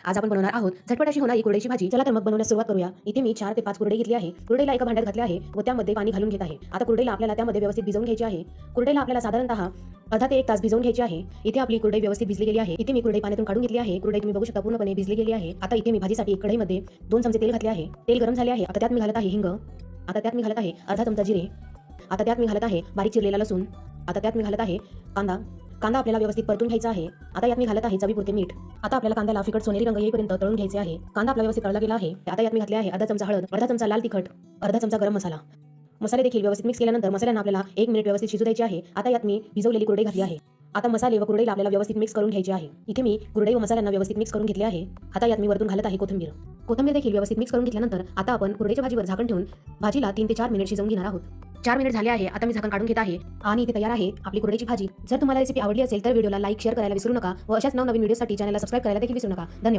आज आपण बनवणार आहोत झटपट अशी होणारी कुरडईची भाजी. चला तर मग बनवण्यास सुरुवात करूया. इथे मी 4 ते 5 कुरडई घेतली आहे. कुरडईला एका भांड्यात घातले आहे व त्यामध्ये पाणी घालून घेत आहे. आता कुरडईला आपल्याला त्यामध्ये व्यवस्थित भिजवून घ्यायची आहे. कुरडईला आपल्याला साधारणतः अर्धा ते 1 तास भिजवून घ्यायची आहे. इथे आपली कुरडई व्यवस्थित भिजली गेली आहे. इथे मी कुरडई पाण्यातून काढून घेतली आहे. कुरडई तुम्ही बघू शकता पूर्णपणे भिजली गेली आहे. आता इथे मी भाजीसाठी एक कढईमध्ये 2 चमचे तेल घातले आहे. तेल गरम झाले आहे. आता त्यात मी घालत आहे हिंग. आता त्यात मी घालत आहे अर्धा चमचा जिरे. आता त्यात मी घालत आहे बारीक चिरलेला लसूण. आता त्यात मी घालत आहे कांदा. कांदा आपल्याला व्यवस्थित परतून घ्यायचा आहे. आता यात मी घालत आहे चवीपुरते मीठ. आता आपल्याला कांद्याला फिकट सोनेरी रंग येईपर्यंत तळून घ्यायचे आहे. कांदा आपला व्यवस्थित तळला गेला आहे. आता यात मी घातले आहे अर्धा चमचा हळद, अर्धा चमचा लाल तिखट, अर्धा चमचा गरम मसाला. मसाले देखील व्यवस्थित मिक्स केल्यानंतर मसाल्यांना आपल्याला 1 मिनिट व्यवस्थित शिजू द्यायचे आहे. आता यात मी भिजवलेली कुरडई घातली आहे. आता मसाले व कुरडईला आपल्याला व्यवस्थित मिक्स करून घ्यायचे आहे. इथे मी कुरडई व मसाल्यांना व्यवस्थित मिक्स करून घेतले आहे. आता यात मी वरतून घालत आहे कोथिंबीर. कोथिंबीर देखील व्यवस्थित मिक्स करून घेतल्यानंतर आता आपण कुरडईच्या भाजीवर झाकण ठेवून भाजीला 3 ते 4 मिनिट शिजवून घेणार आहोत. 4 मिनिट झाले आहे. आता मी झाकण काढून घेत आहे आणि इथे तयार आहे आपली कुरडईची भाजी. जर तुम्हाला रेसिपी आवडली असेल तर व्हिडिओला लाईक शेअर करायला विसरू नका व अशाच नवनवीन व्हिडिओसाठी चॅनलला सबस्क्राइब करायला देखील विसरू नका. धन्यवाद.